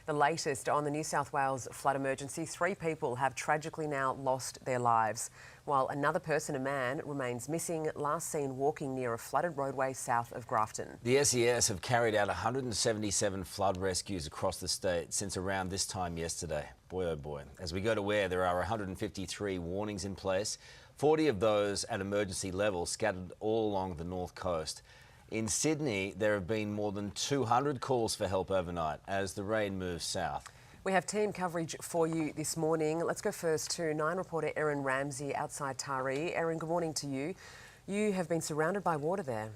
The latest on the New South Wales flood emergency, 3 people have tragically now lost their lives, while another person, a man, remains missing, last seen walking near a flooded roadway south of Grafton. The SES have carried out 177 flood rescues across the state since around this time yesterday. Boy, oh boy. As we go to where there are 153 warnings in place, 40 of those at emergency level scattered all along the north coast. In Sydney, there have been more than 200 calls for help overnight as the rain moves south. We have team coverage for you this morning. Let's go first to 9 reporter Erin Ramsey outside Taree. Erin, good morning to you. You have been surrounded by water there.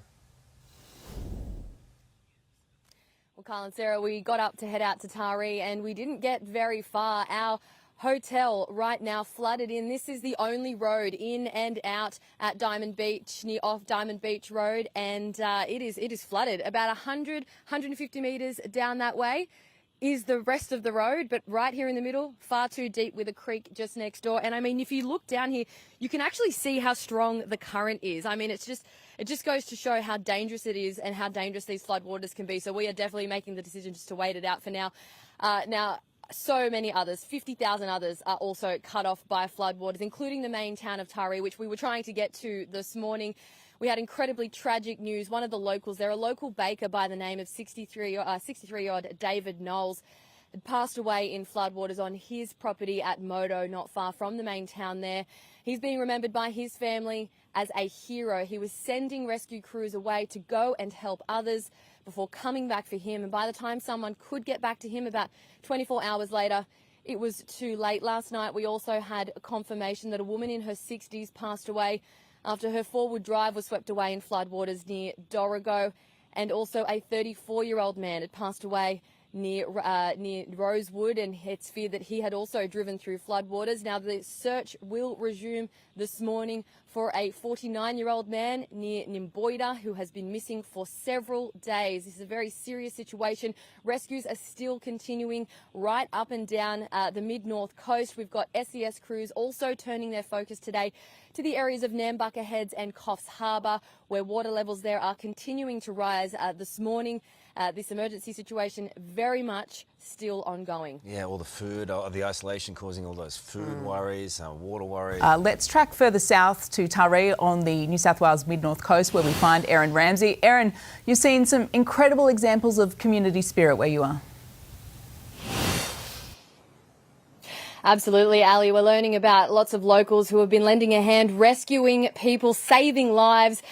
Well, Carl and Sarah, we got up to head out to Taree and we didn't get very far. Our hotel right now flooded in. This is the only road in and out at Diamond Beach, off Diamond Beach Road, and it is flooded. About 150 metres down that way is the rest of the road, but right here in the middle, far too deep with a creek just next door. And I mean, if you look down here, you can actually see how strong the current is. I mean, it just goes to show how dangerous it is and how dangerous these floodwaters can be. So we are definitely making the decision just to wait it out for now. So many others, 50,000 others are also cut off by floodwaters, including the main town of Taree, which we were trying to get to this morning. We had incredibly tragic news. One of the locals there, a local baker by the name of 63-year-old David Knowles, had passed away in floodwaters on his property at Modo, not far from the main town there. He's being remembered by his family as a hero. He was sending rescue crews away to go and help others before coming back for him. And by the time someone could get back to him about 24 hours later, it was too late. Last night, we also had confirmation that a woman in her 60s passed away after her four-wheel drive was swept away in floodwaters near Dorrigo. And also a 34-year-old man had passed away near Rosewood, and it's feared that he had also driven through floodwaters. Now, the search will resume this morning for a 49-year-old man near Nimboida who has been missing for several days. This is a very serious situation. Rescues are still continuing right up and down the mid-north coast. We've got SES crews also turning their focus today to the areas of Nambucca Heads and Coffs Harbour, where water levels there are continuing to rise this morning. This emergency situation very much still ongoing. Yeah, all the food, the isolation causing all those food worries, water worries. Let's track further south to Taree on the New South Wales mid-north coast, where we find Erin Ramsey. Erin, you've seen some incredible examples of community spirit where you are. Absolutely, Ali. We're learning about lots of locals who have been lending a hand, rescuing people, saving lives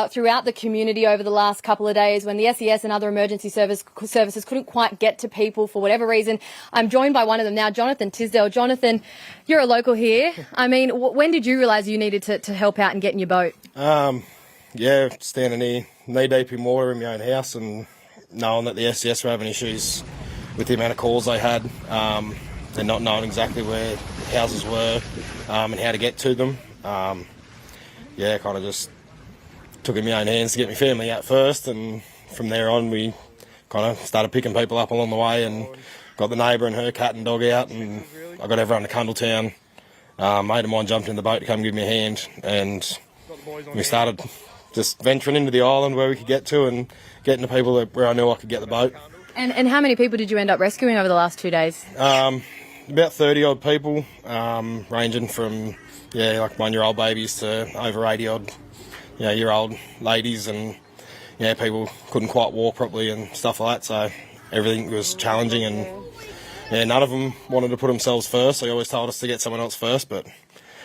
throughout the community over the last couple of days when the SES and other emergency services couldn't quite get to people for whatever reason. I'm joined by one of them now, Jonathan Tisdale. Jonathan, you're a local here. I mean, when did you realise you needed to help out and get in your boat? Yeah, standing here knee-deep in water in my own house and knowing that the SES were having issues with the amount of calls they had. And not knowing exactly where houses were and how to get to them. Kind of just took it in my own hands to get my family out first, and from there on we kind of started picking people up along the way and got the neighbour and her cat and dog out, and I got everyone to Cundletown. Mate of mine jumped in the boat to come give me a hand, and we started just venturing into the island where we could get to and getting to people where I knew I could get the boat. And how many people did you end up rescuing over the last 2 days? About 30 odd people, ranging from like 1-year-old babies to over 80 odd year old ladies, and people couldn't quite walk properly and stuff like that, so everything was challenging, and none of them wanted to put themselves first. They always told us to get someone else first, but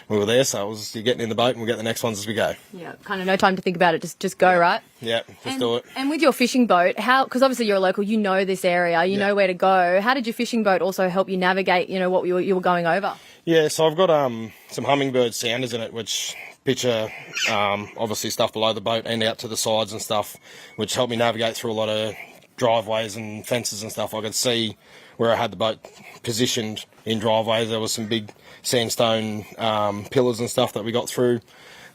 we were there, so it was, you're getting in the boat and we'll get the next ones as we go. Yeah, kind of no time to think about it, just go, right? Yeah, just do it. And with your fishing boat, because obviously you're a local, you know this area, you know where to go. How did your fishing boat also help you navigate, what you were going over? Yeah, so I've got some hummingbird sounders in it, which picture obviously stuff below the boat and out to the sides and stuff, which helped me navigate through a lot of driveways and fences and stuff. I could see where I had the boat positioned in driveways. There was some big sandstone pillars and stuff that we got through.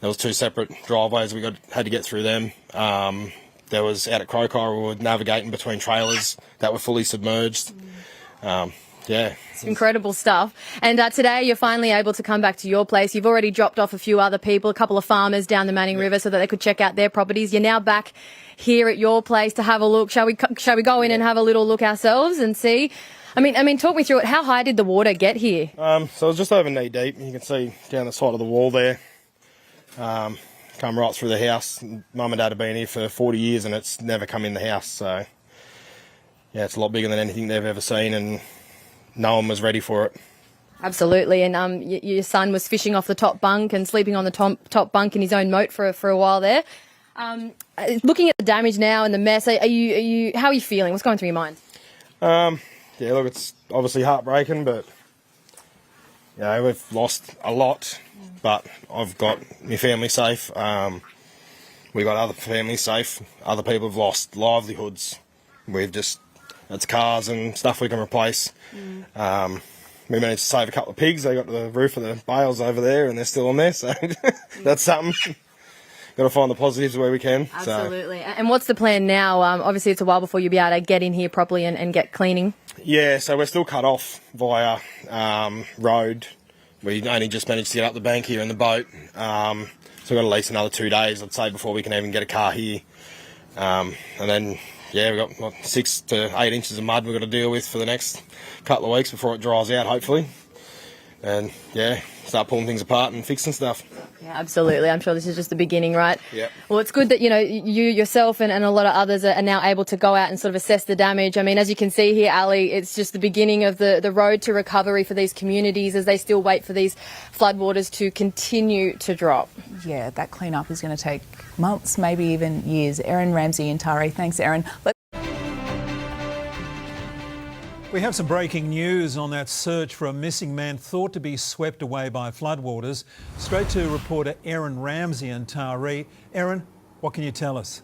There was 2 separate driveways. We had to get through them. There was out at Crowcar, we were navigating between trailers that were fully submerged. yeah. It's incredible stuff. And today you're finally able to come back to your place. You've already dropped off a few other people, a couple of farmers down the Manning River so that they could check out their properties. You're now back here at your place to have a look. Shall we go in and have a little look ourselves and see? I mean, talk me through it. How high did the water get here? So it was just over knee deep. You can see down the side of the wall there. Come right through the house. Mum and Dad have been here for 40 years and it's never come in the house. So, yeah, it's a lot bigger than anything they've ever seen and no one was ready for it. Absolutely. And your son was fishing off the top bunk and sleeping on the top bunk in his own moat for a while there. Looking at the damage now and the mess, how are you feeling? What's going through your mind? Yeah, look, it's obviously heartbreaking, but you know, we've lost a lot, but I've got my family safe. We've got other families safe. Other people have lost livelihoods. It's cars and stuff we can replace. We managed to save a couple of pigs. They got to the roof of the bales over there and they're still on there, so that's something. Got to find the positives where we can. Absolutely. So. And what's the plan now? Obviously, it's a while before you'll be able to get in here properly and get cleaning. Yeah, so we're still cut off via road. We only just managed to get up the bank here in the boat. So we've got at least another 2 days, I'd say, before we can even get a car here. And then, yeah, we've got 6 to 8 inches of mud we've got to deal with for the next couple of weeks before it dries out, hopefully. And, yeah, start pulling things apart and fixing stuff. Yeah, absolutely. I'm sure this is just the beginning, right? Yeah. Well, it's good that, you yourself and a lot of others are now able to go out and sort of assess the damage. I mean, as you can see here, Ali, it's just the beginning of the road to recovery for these communities as they still wait for these floodwaters to continue to drop. Yeah, that clean-up is going to take months, maybe even years. Erin Ramsey and Taree. Thanks, Erin. We have some breaking news on that search for a missing man thought to be swept away by floodwaters. Straight to reporter Erin Ramsey and Taree. Erin, what can you tell us?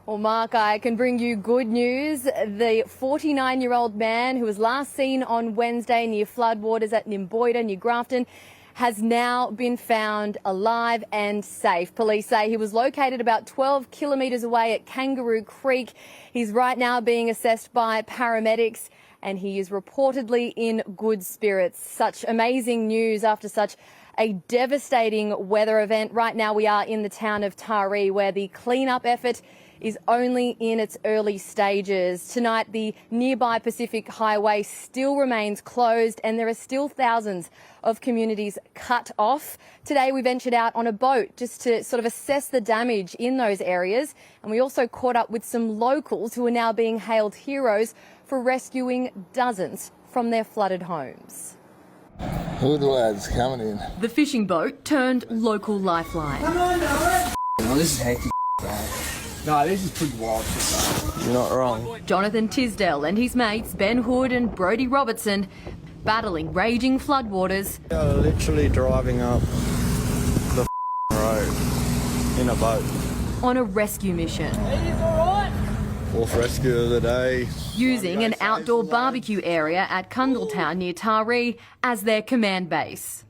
Well, Mark, I can bring you good news. The 49-year-old man who was last seen on Wednesday near floodwaters at Nimboida, near Grafton, has now been found alive and safe. Police say he was located about 12 kilometres away at Kangaroo Creek. He's right now being assessed by paramedics and he is reportedly in good spirits. Such amazing news after such a devastating weather event. Right now we are in the town of Taree where the clean-up effort is only in its early stages. Tonight, the nearby Pacific Highway still remains closed and there are still thousands of communities cut off. Today, we ventured out on a boat just to sort of assess the damage in those areas. And we also caught up with some locals who are now being hailed heroes for rescuing dozens from their flooded homes. Who are the lads coming in? The fishing boat turned local lifeline. Come on, Noah! No, this is hectic. No, this is pretty wild. You're not wrong. Jonathan Tisdale and his mates Ben Hood and Brodie Robertson battling raging floodwaters. They were literally driving up the road in a boat. On a rescue mission. Fourth rescue of the day. Using an outdoor barbecue area at Cundletown near Taree as their command base.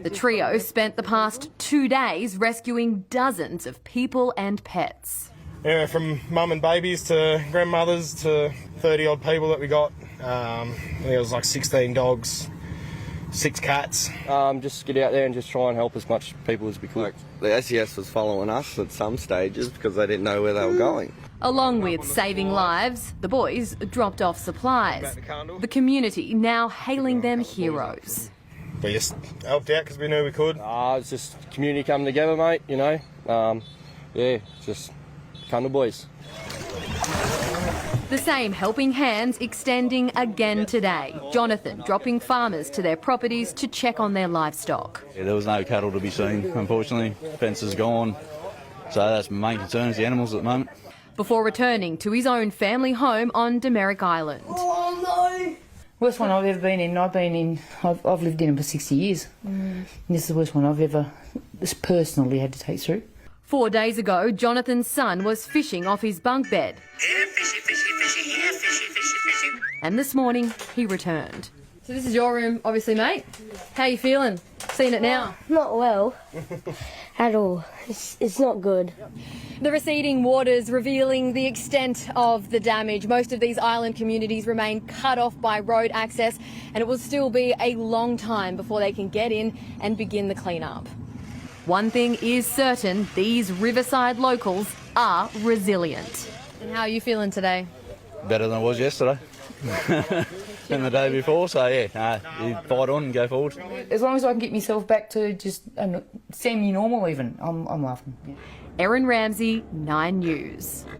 The trio spent the past 2 days rescuing dozens of people and pets. Yeah, from mum and babies to grandmothers to 30 odd people that we got. I think it was like 16 dogs, 6 cats. Just get out there and just try and help as much people as we could. The SES was following us at some stages because they didn't know where they were going. Along with saving lives, the boys dropped off supplies. The community now hailing them heroes. We just helped out because we knew we could. It's just community coming together, mate, Yeah, just come to boys. The same helping hands extending again today. Jonathan dropping farmers to their properties to check on their livestock. Yeah, there was no cattle to be seen, unfortunately. Fence is gone. So that's my main concern is the animals at the moment. Before returning to his own family home on Demerrick Island. Oh, no! Worst one I've ever been in. I've lived in it for 60 years. And this is the worst one I've ever personally had to take through. 4 days ago, Jonathan's son was fishing off his bunk bed. Here, fishy, fishy, fishy, here, fishy, fishy, fishy. And this morning, he returned. So this is your room, obviously, mate. How are you feeling? Seeing it now? Not well at all. It's not good. The receding waters revealing the extent of the damage. Most of these island communities remain cut off by road access, and it will still be a long time before they can get in and begin the clean-up. One thing is certain, these riverside locals are resilient. And how are you feeling today? Better than it was yesterday and the day before, so yeah, you fight on and go forward. As long as I can get myself back to just semi-normal even, I'm laughing. Yeah. Erin Ramsey, 9 News.